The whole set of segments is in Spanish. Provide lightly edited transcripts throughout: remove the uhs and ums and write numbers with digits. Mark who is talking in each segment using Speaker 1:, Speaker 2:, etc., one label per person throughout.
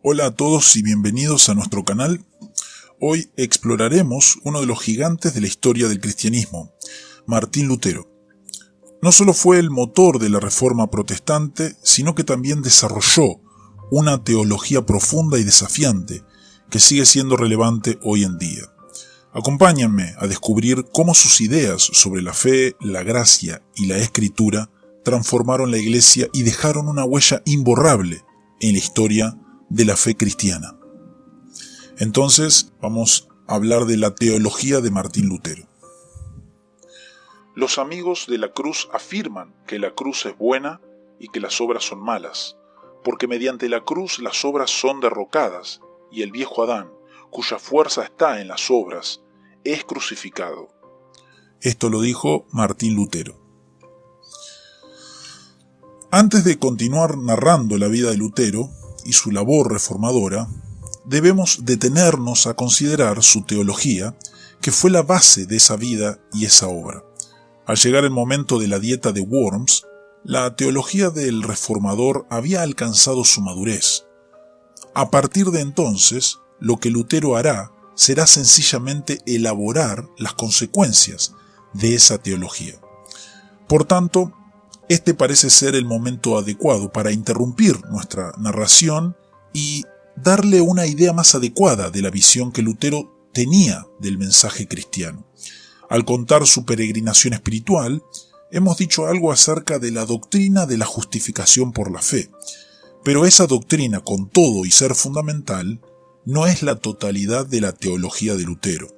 Speaker 1: Hola a todos y bienvenidos a nuestro canal. Hoy exploraremos uno de los gigantes de la historia del cristianismo, Martín Lutero. No solo fue el motor de la Reforma protestante, sino que también desarrolló una teología profunda y desafiante que sigue siendo relevante hoy en día. Acompáñenme a descubrir cómo sus ideas sobre la fe, la gracia y la escritura transformaron la Iglesia y dejaron una huella imborrable en la historia de la fe cristiana. Entonces, vamos a hablar de la teología de Martín Lutero. Los amigos de la cruz afirman que la cruz es buena y que las obras son malas, porque mediante la cruz las obras son derrocadas y el viejo Adán, cuya fuerza está en las obras, es crucificado. Esto lo dijo Martín Lutero. Antes de continuar narrando la vida de Lutero y su labor reformadora, debemos detenernos a considerar su teología, que fue la base de esa vida y esa obra. Al llegar el momento de la dieta de Worms, la teología del reformador había alcanzado su madurez. A partir de entonces, lo que Lutero hará será sencillamente elaborar las consecuencias de esa teología. Por tanto, este parece ser el momento adecuado para interrumpir nuestra narración y darle una idea más adecuada de la visión que Lutero tenía del mensaje cristiano. Al contar su peregrinación espiritual, hemos dicho algo acerca de la doctrina de la justificación por la fe, pero esa doctrina, con todo y ser fundamental, no es la totalidad de la teología de Lutero.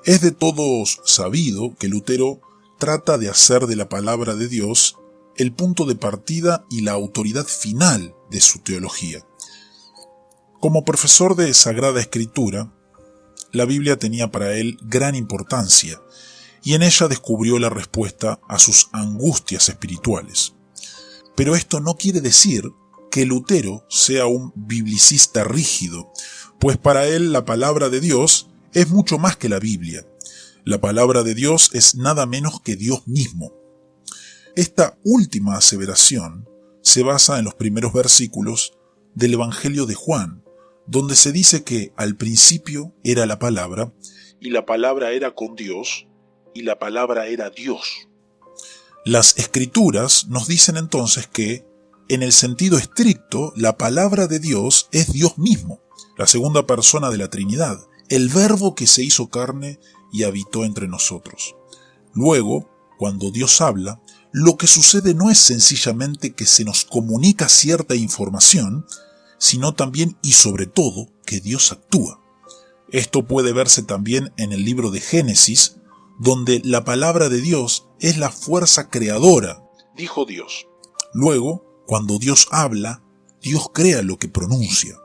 Speaker 1: Es de todos sabido que Lutero trata de hacer de la palabra de Dios el punto de partida y la autoridad final de su teología. Como profesor de Sagrada Escritura, la Biblia tenía para él gran importancia y en ella descubrió la respuesta a sus angustias espirituales. Pero esto no quiere decir que Lutero sea un biblicista rígido, pues para él la palabra de Dios es mucho más que la Biblia. La palabra de Dios es nada menos que Dios mismo. Esta última aseveración se basa en los primeros versículos del Evangelio de Juan, donde se dice que al principio era la palabra, y la palabra era con Dios, y la palabra era Dios. Las Escrituras nos dicen entonces que, en el sentido estricto, la palabra de Dios es Dios mismo, la segunda persona de la Trinidad, el Verbo que se hizo carne y habitó entre nosotros. Luego, cuando Dios habla, lo que sucede no es sencillamente que se nos comunica cierta información, sino también y sobre todo que Dios actúa. Esto puede verse también en el libro de Génesis, donde la palabra de Dios es la fuerza creadora, dijo Dios. Luego, cuando Dios habla, Dios crea lo que pronuncia.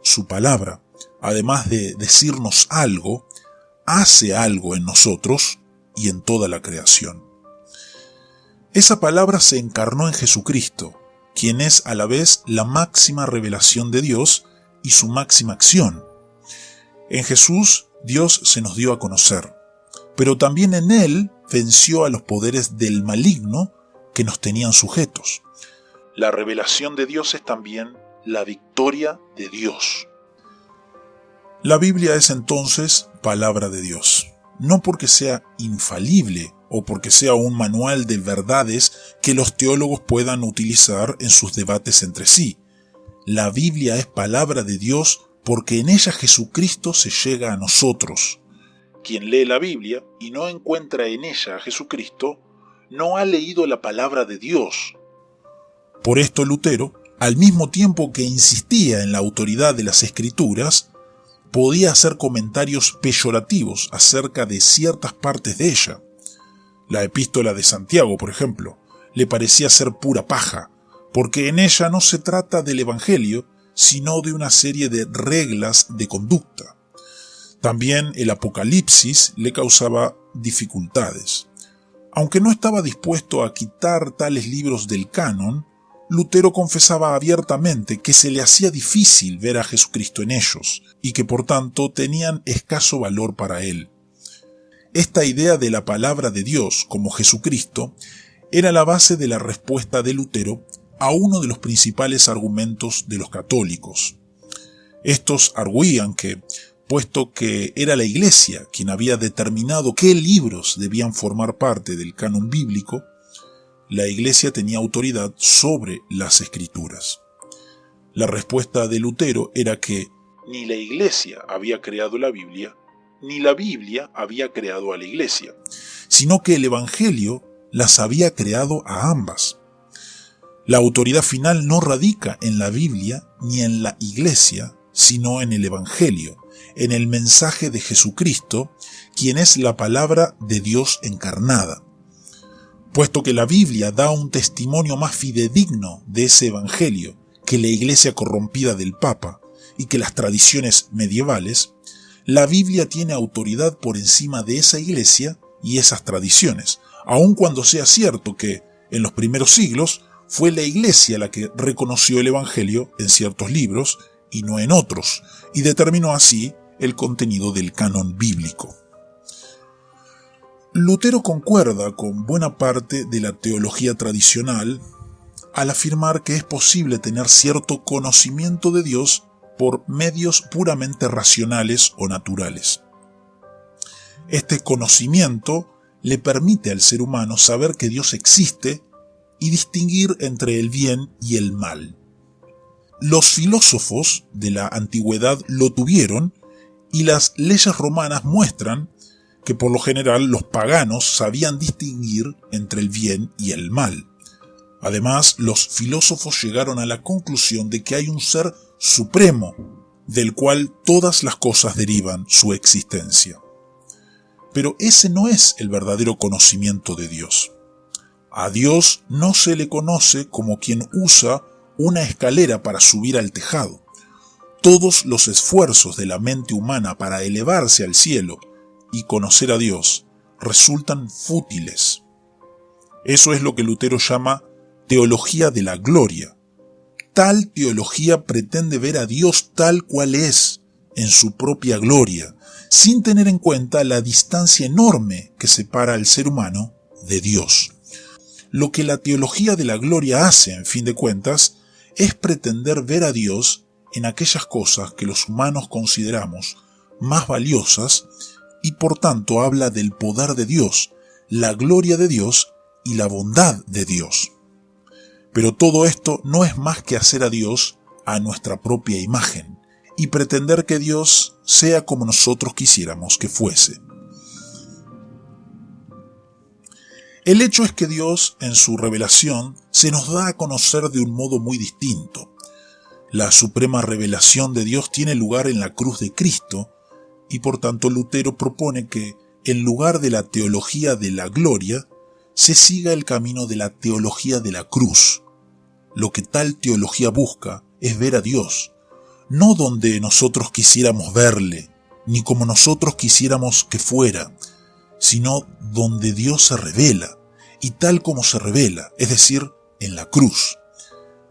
Speaker 1: Su palabra, además de decirnos algo, hace algo en nosotros y en toda la creación. Esa palabra se encarnó en Jesucristo, quien es a la vez la máxima revelación de Dios y su máxima acción. En Jesús, Dios se nos dio a conocer, pero también en Él venció a los poderes del maligno que nos tenían sujetos. La revelación de Dios es también la victoria de Dios. La Biblia es entonces palabra de Dios, no porque sea infalible o porque sea un manual de verdades que los teólogos puedan utilizar en sus debates entre sí. La Biblia es palabra de Dios porque en ella Jesucristo se llega a nosotros. Quien lee la Biblia y no encuentra en ella a Jesucristo, no ha leído la palabra de Dios. Por esto Lutero, al mismo tiempo que insistía en la autoridad de las Escrituras, podía hacer comentarios peyorativos acerca de ciertas partes de ella. La epístola de Santiago, por ejemplo, le parecía ser pura paja, porque en ella no se trata del Evangelio, sino de una serie de reglas de conducta. También el Apocalipsis le causaba dificultades. Aunque no estaba dispuesto a quitar tales libros del canon, Lutero confesaba abiertamente que se le hacía difícil ver a Jesucristo en ellos, y que por tanto tenían escaso valor para él. Esta idea de la palabra de Dios como Jesucristo era la base de la respuesta de Lutero a uno de los principales argumentos de los católicos. Estos arguían que, puesto que era la Iglesia quien había determinado qué libros debían formar parte del canon bíblico, la Iglesia tenía autoridad sobre las Escrituras. La respuesta de Lutero era que ni la Iglesia había creado la Biblia, ni la Biblia había creado a la Iglesia, sino que el Evangelio las había creado a ambas. La autoridad final no radica en la Biblia ni en la Iglesia, sino en el Evangelio, en el mensaje de Jesucristo, quien es la palabra de Dios encarnada. Puesto que la Biblia da un testimonio más fidedigno de ese Evangelio que la Iglesia corrompida del Papa y que las tradiciones medievales, la Biblia tiene autoridad por encima de esa Iglesia y esas tradiciones, aun cuando sea cierto que, en los primeros siglos, fue la Iglesia la que reconoció el Evangelio en ciertos libros y no en otros, y determinó así el contenido del canon bíblico. Lutero concuerda con buena parte de la teología tradicional al afirmar que es posible tener cierto conocimiento de Dios por medios puramente racionales o naturales. Este conocimiento le permite al ser humano saber que Dios existe y distinguir entre el bien y el mal. Los filósofos de la antigüedad lo tuvieron y las leyes romanas muestran que por lo general los paganos sabían distinguir entre el bien y el mal. Además, los filósofos llegaron a la conclusión de que hay un ser supremo, del cual todas las cosas derivan su existencia. Pero ese no es el verdadero conocimiento de Dios. A Dios no se le conoce como quien usa una escalera para subir al tejado. Todos los esfuerzos de la mente humana para elevarse al cielo y conocer a Dios resultan fútiles. Eso es lo que Lutero llama teología de la gloria. Tal teología pretende ver a Dios tal cual es, en su propia gloria, sin tener en cuenta la distancia enorme que separa al ser humano de Dios. Lo que la teología de la gloria hace, en fin de cuentas, es pretender ver a Dios en aquellas cosas que los humanos consideramos más valiosas y por tanto habla del poder de Dios, la gloria de Dios y la bondad de Dios. Pero todo esto no es más que hacer a Dios a nuestra propia imagen y pretender que Dios sea como nosotros quisiéramos que fuese. El hecho es que Dios, en su revelación, se nos da a conocer de un modo muy distinto. La suprema revelación de Dios tiene lugar en la cruz de Cristo, y por tanto Lutero propone que, en lugar de la teología de la gloria, se siga el camino de la teología de la cruz. Lo que tal teología busca es ver a Dios, no donde nosotros quisiéramos verle, ni como nosotros quisiéramos que fuera, sino donde Dios se revela, y tal como se revela, es decir, en la cruz.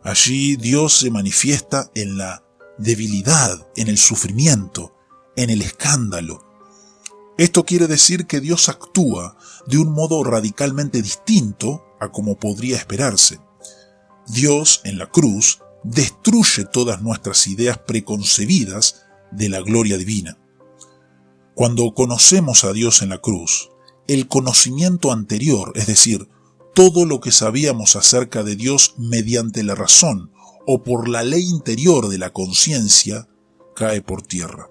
Speaker 1: Allí Dios se manifiesta en la debilidad, en el sufrimiento, en el escándalo. Esto quiere decir que Dios actúa de un modo radicalmente distinto a como podría esperarse. Dios, en la cruz, destruye todas nuestras ideas preconcebidas de la gloria divina. Cuando conocemos a Dios en la cruz, el conocimiento anterior, es decir, todo lo que sabíamos acerca de Dios mediante la razón o por la ley interior de la conciencia, cae por tierra.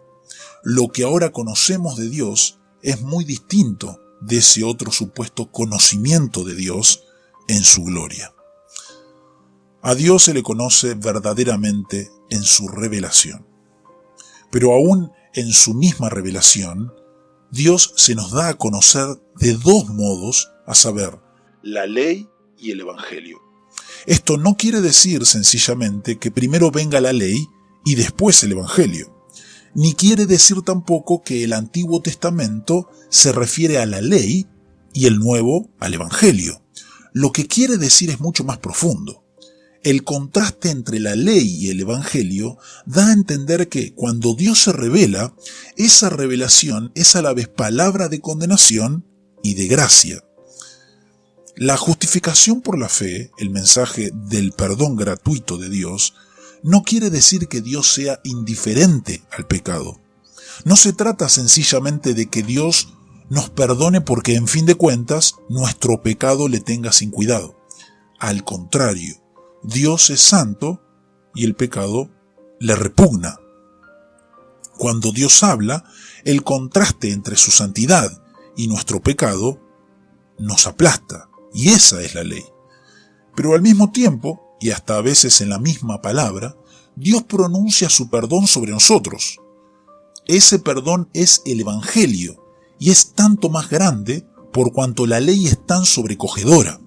Speaker 1: Lo que ahora conocemos de Dios es muy distinto de ese otro supuesto conocimiento de Dios en su gloria. A Dios se le conoce verdaderamente en su revelación. Pero aún en su misma revelación, Dios se nos da a conocer de dos modos, a saber, la ley y el Evangelio. Esto no quiere decir sencillamente que primero venga la ley y después el Evangelio. Ni quiere decir tampoco que el Antiguo Testamento se refiere a la ley y el Nuevo al Evangelio. Lo que quiere decir es mucho más profundo. El contraste entre la ley y el Evangelio da a entender que cuando Dios se revela, esa revelación es a la vez palabra de condenación y de gracia. La justificación por la fe, el mensaje del perdón gratuito de Dios, no quiere decir que Dios sea indiferente al pecado. No se trata sencillamente de que Dios nos perdone porque en fin de cuentas nuestro pecado le tenga sin cuidado. Al contrario, Dios es santo y el pecado le repugna. Cuando Dios habla, el contraste entre su santidad y nuestro pecado nos aplasta, y esa es la ley. Pero al mismo tiempo, y hasta a veces en la misma palabra, Dios pronuncia su perdón sobre nosotros. Ese perdón es el Evangelio, y es tanto más grande por cuanto la ley es tan sobrecogedora.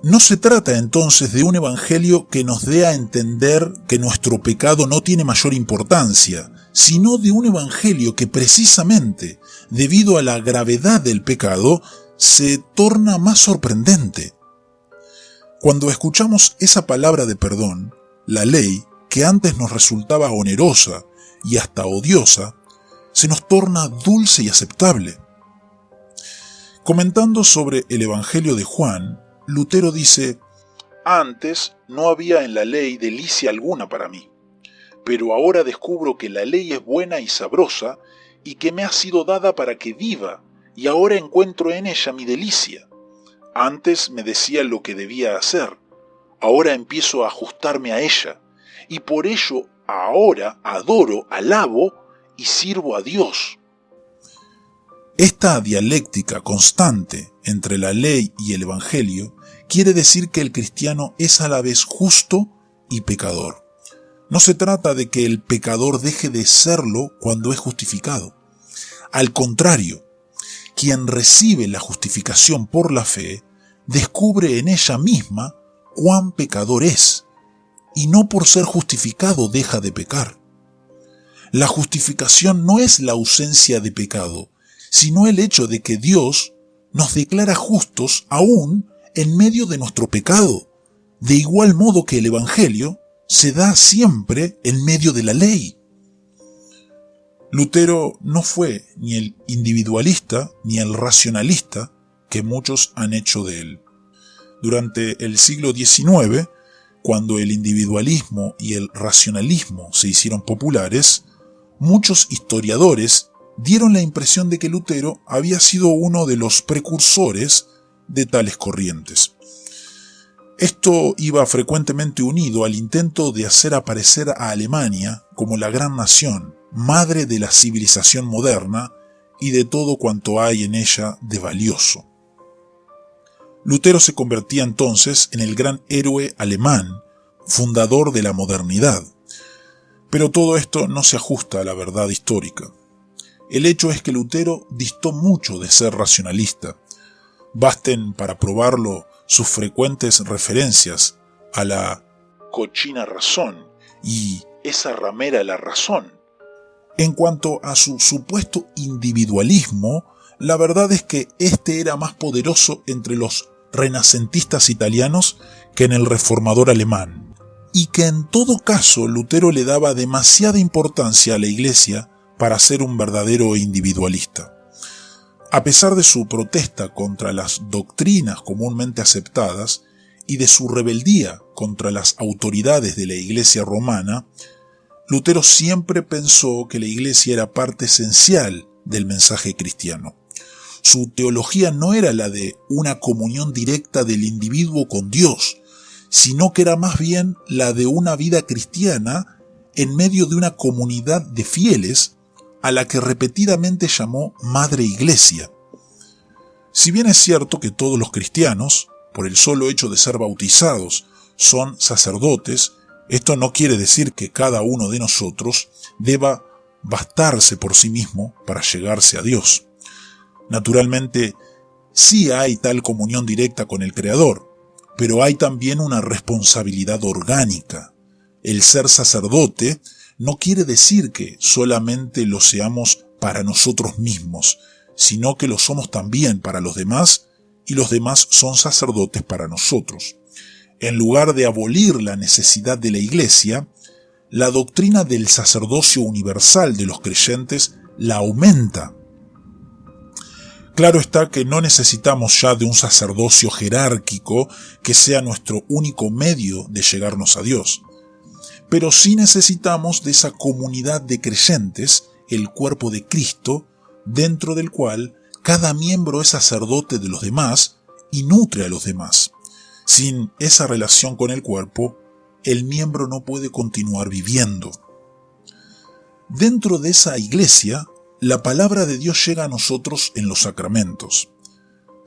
Speaker 1: No se trata entonces de un evangelio que nos dé a entender que nuestro pecado no tiene mayor importancia, sino de un evangelio que precisamente, debido a la gravedad del pecado, se torna más sorprendente. Cuando escuchamos esa palabra de perdón, la ley, que antes nos resultaba onerosa y hasta odiosa, se nos torna dulce y aceptable. Comentando sobre el Evangelio de Juan, Lutero dice: «Antes no había en la ley delicia alguna para mí, pero ahora descubro que la ley es buena y sabrosa y que me ha sido dada para que viva, y ahora encuentro en ella mi delicia. Antes me decía lo que debía hacer, ahora empiezo a ajustarme a ella, y por ello ahora adoro, alabo y sirvo a Dios». Esta dialéctica constante entre la ley y el Evangelio quiere decir que el cristiano es a la vez justo y pecador. No se trata de que el pecador deje de serlo cuando es justificado. Al contrario, quien recibe la justificación por la fe descubre en ella misma cuán pecador es, y no por ser justificado deja de pecar. La justificación no es la ausencia de pecado, sino el hecho de que Dios nos declara justos aún en medio de nuestro pecado, de igual modo que el Evangelio se da siempre en medio de la ley. Lutero no fue ni el individualista ni el racionalista que muchos han hecho de él. Durante el siglo XIX, cuando el individualismo y el racionalismo se hicieron populares, muchos historiadores dieron la impresión de que Lutero había sido uno de los precursores de tales corrientes. Esto iba frecuentemente unido al intento de hacer aparecer a Alemania como la gran nación, madre de la civilización moderna y de todo cuanto hay en ella de valioso. Lutero se convertía entonces en el gran héroe alemán, fundador de la modernidad. Pero todo esto no se ajusta a la verdad histórica. El hecho es que Lutero distó mucho de ser racionalista. Basten para probarlo sus frecuentes referencias a la cochina razón y esa ramera la razón. En cuanto a su supuesto individualismo, la verdad es que este era más poderoso entre los renacentistas italianos que en el reformador alemán, y que en todo caso Lutero le daba demasiada importancia a la Iglesia para ser un verdadero individualista. A pesar de su protesta contra las doctrinas comúnmente aceptadas y de su rebeldía contra las autoridades de la Iglesia romana, Lutero siempre pensó que la Iglesia era parte esencial del mensaje cristiano. Su teología no era la de una comunión directa del individuo con Dios, sino que era más bien la de una vida cristiana en medio de una comunidad de fieles a la que repetidamente llamó Madre Iglesia. Si bien es cierto que todos los cristianos, por el solo hecho de ser bautizados, son sacerdotes, esto no quiere decir que cada uno de nosotros deba bastarse por sí mismo para llegarse a Dios. Naturalmente, sí hay tal comunión directa con el Creador, pero hay también una responsabilidad orgánica. El ser sacerdote no quiere decir que solamente lo seamos para nosotros mismos, sino que lo somos también para los demás, y los demás son sacerdotes para nosotros. En lugar de abolir la necesidad de la Iglesia, la doctrina del sacerdocio universal de los creyentes la aumenta. Claro está que no necesitamos ya de un sacerdocio jerárquico que sea nuestro único medio de llegarnos a Dios. Pero sí necesitamos de esa comunidad de creyentes, el cuerpo de Cristo, dentro del cual cada miembro es sacerdote de los demás y nutre a los demás. Sin esa relación con el cuerpo, el miembro no puede continuar viviendo. Dentro de esa iglesia, la palabra de Dios llega a nosotros en los sacramentos.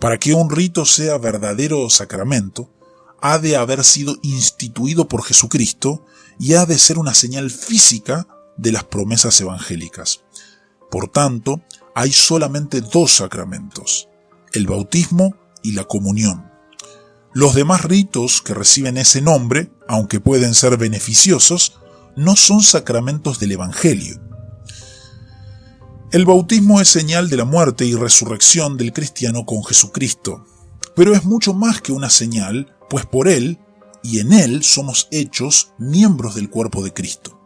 Speaker 1: Para que un rito sea verdadero sacramento, ha de haber sido instituido por Jesucristo y ha de ser una señal física de las promesas evangélicas. Por tanto, hay solamente dos sacramentos, el bautismo y la comunión. Los demás ritos que reciben ese nombre, aunque pueden ser beneficiosos, no son sacramentos del Evangelio. El bautismo es señal de la muerte y resurrección del cristiano con Jesucristo, pero es mucho más que una señal, pues por él y en él somos hechos miembros del cuerpo de Cristo.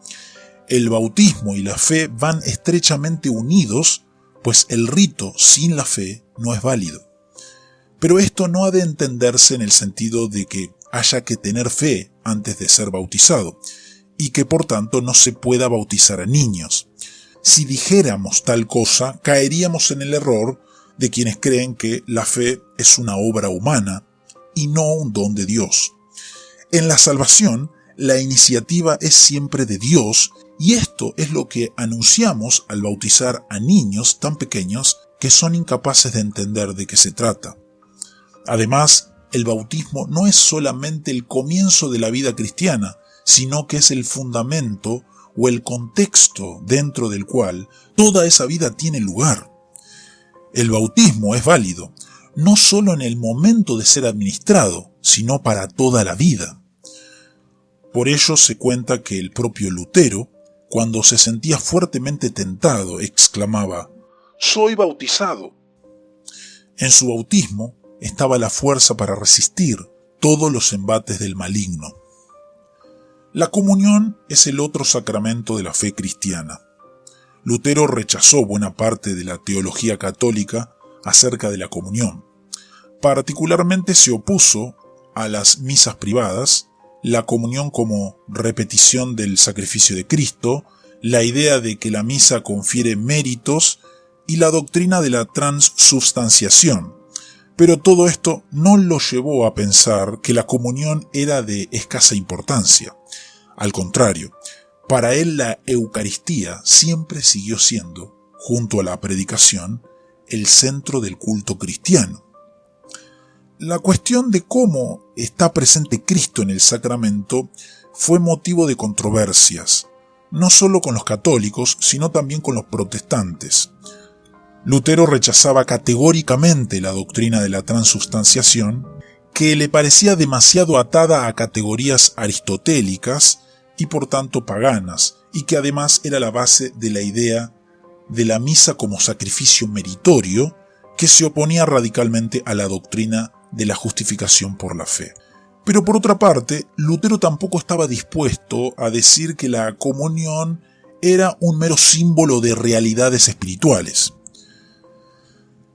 Speaker 1: El bautismo y la fe van estrechamente unidos, pues el rito sin la fe no es válido. Pero esto no ha de entenderse en el sentido de que haya que tener fe antes de ser bautizado, y que por tanto no se pueda bautizar a niños. Si dijéramos tal cosa, caeríamos en el error de quienes creen que la fe es una obra humana y no un don de Dios. En la salvación, la iniciativa es siempre de Dios, y esto es lo que anunciamos al bautizar a niños tan pequeños que son incapaces de entender de qué se trata. Además, el bautismo no es solamente el comienzo de la vida cristiana, sino que es el fundamento o el contexto dentro del cual toda esa vida tiene lugar. El bautismo es válido, no solo en el momento de ser administrado, sino para toda la vida. Por ello se cuenta que el propio Lutero, cuando se sentía fuertemente tentado, exclamaba: «Soy bautizado». En su bautismo estaba la fuerza para resistir todos los embates del maligno. La comunión es el otro sacramento de la fe cristiana. Lutero rechazó buena parte de la teología católica acerca de la comunión. Particularmente se opuso a las misas privadas, la comunión como repetición del sacrificio de Cristo, la idea de que la misa confiere méritos y la doctrina de la transubstanciación. Pero todo esto no lo llevó a pensar que la comunión era de escasa importancia. Al contrario, para él la Eucaristía siempre siguió siendo, junto a la predicación, el centro del culto cristiano. La cuestión de cómo está presente Cristo en el sacramento fue motivo de controversias, no solo con los católicos, sino también con los protestantes. Lutero rechazaba categóricamente la doctrina de la transubstanciación, que le parecía demasiado atada a categorías aristotélicas y por tanto paganas, y que además era la base de la idea de la misa como sacrificio meritorio, que se oponía radicalmente a la doctrina de la justificación por la fe. Pero por otra parte, Lutero tampoco estaba dispuesto a decir que la comunión era un mero símbolo de realidades espirituales.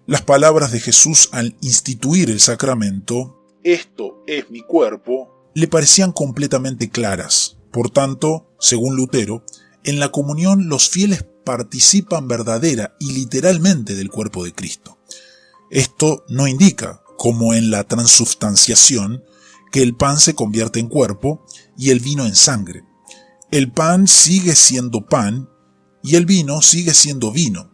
Speaker 1: Las palabras de Jesús al instituir el sacramento, «Esto es mi cuerpo», le parecían completamente claras. Por tanto, según Lutero, en la comunión los fieles participan verdadera y literalmente del cuerpo de Cristo. Esto no indica, como en la transubstanciación, que el pan se convierte en cuerpo y el vino en sangre. El pan sigue siendo pan y el vino sigue siendo vino.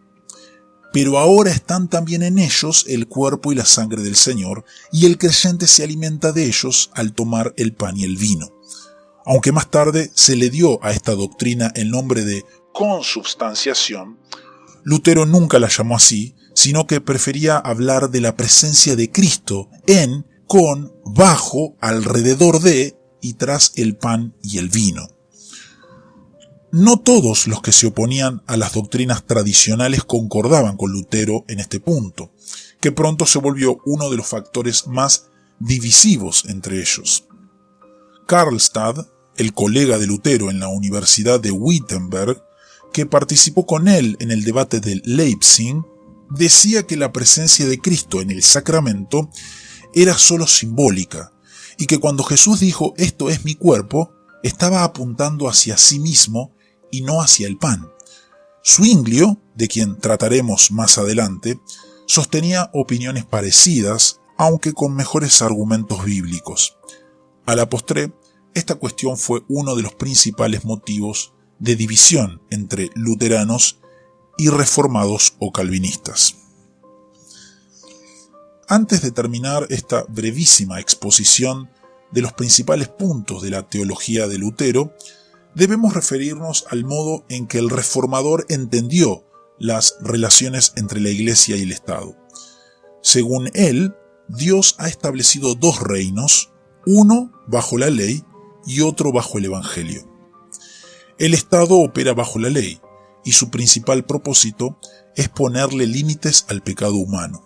Speaker 1: Pero ahora están también en ellos el cuerpo y la sangre del Señor, y el creyente se alimenta de ellos al tomar el pan y el vino. Aunque más tarde se le dio a esta doctrina el nombre de consubstanciación, Lutero nunca la llamó así, sino que prefería hablar de la presencia de Cristo en, con, bajo, alrededor de y tras el pan y el vino. No todos los que se oponían a las doctrinas tradicionales concordaban con Lutero en este punto, que pronto se volvió uno de los factores más divisivos entre ellos. Karlstadt, el colega de Lutero en la Universidad de Wittenberg, que participó con él en el debate de Leipzig, decía que la presencia de Cristo en el sacramento era solo simbólica y que cuando Jesús dijo «esto es mi cuerpo», estaba apuntando hacia sí mismo y no hacia el pan. Zuinglio, de quien trataremos más adelante, sostenía opiniones parecidas, aunque con mejores argumentos bíblicos. A la postre, esta cuestión fue uno de los principales motivos de división entre luteranos y reformados o calvinistas. Antes de terminar esta brevísima exposición de los principales puntos de la teología de Lutero, debemos referirnos al modo en que el reformador entendió las relaciones entre la Iglesia y el Estado. Según él, Dios ha establecido dos reinos, uno bajo la ley y otro bajo el Evangelio. El Estado opera bajo la ley, y su principal propósito es ponerle límites al pecado humano.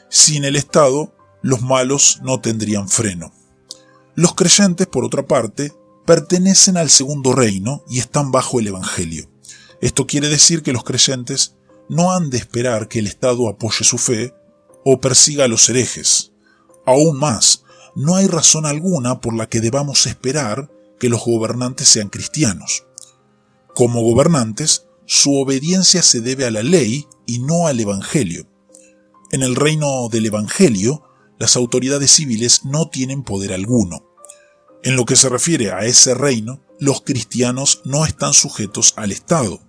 Speaker 1: Sin el Estado, los malos no tendrían freno. Los creyentes, por otra parte, pertenecen al segundo reino y están bajo el Evangelio. Esto quiere decir que los creyentes no han de esperar que el Estado apoye su fe o persiga a los herejes. Aún más, no hay razón alguna por la que debamos esperar que los gobernantes sean cristianos. Como gobernantes, su obediencia se debe a la ley y no al Evangelio. En el reino del Evangelio, las autoridades civiles no tienen poder alguno. En lo que se refiere a ese reino, los cristianos no están sujetos al Estado.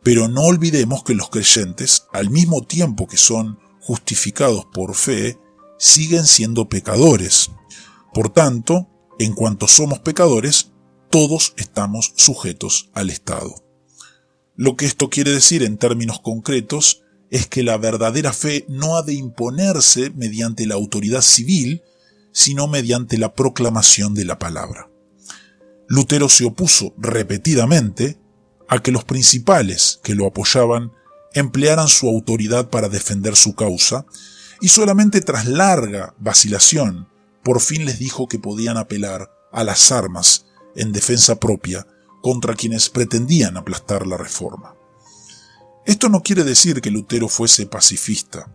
Speaker 1: Pero no olvidemos que los creyentes, al mismo tiempo que son justificados por fe, siguen siendo pecadores. Por tanto, en cuanto somos pecadores, todos estamos sujetos al Estado. Lo que esto quiere decir en términos concretos es que la verdadera fe no ha de imponerse mediante la autoridad civil, sino mediante la proclamación de la palabra. Lutero se opuso repetidamente a que los principales que lo apoyaban emplearan su autoridad para defender su causa, y solamente tras larga vacilación, por fin les dijo que podían apelar a las armas en defensa propia contra quienes pretendían aplastar la reforma. Esto no quiere decir que Lutero fuese pacifista.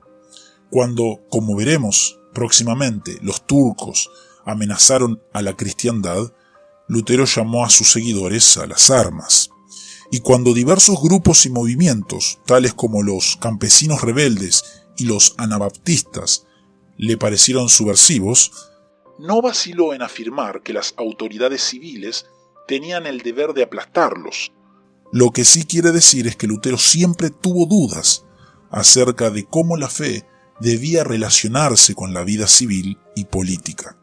Speaker 1: Cuando, como veremos próximamente, los turcos amenazaron a la cristiandad, Lutero llamó a sus seguidores a las armas. Y cuando diversos grupos y movimientos, tales como los campesinos rebeldes y los anabaptistas, le parecieron subversivos, no vaciló en afirmar que las autoridades civiles tenían el deber de aplastarlos. Lo que sí quiere decir es que Lutero siempre tuvo dudas acerca de cómo la fe debía relacionarse con la vida civil y política.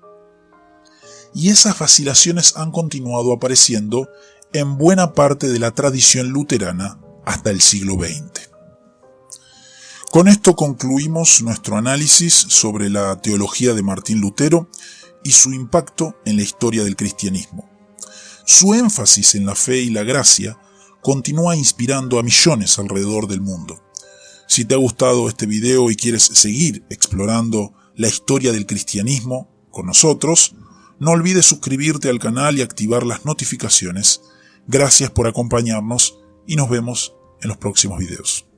Speaker 1: Y esas vacilaciones han continuado apareciendo en buena parte de la tradición luterana hasta el siglo XX. Con esto concluimos nuestro análisis sobre la teología de Martín Lutero y su impacto en la historia del cristianismo. Su énfasis en la fe y la gracia continúa inspirando a millones alrededor del mundo. Si te ha gustado este video y quieres seguir explorando la historia del cristianismo con nosotros, no olvides suscribirte al canal y activar las notificaciones. Gracias por acompañarnos y nos vemos en los próximos videos.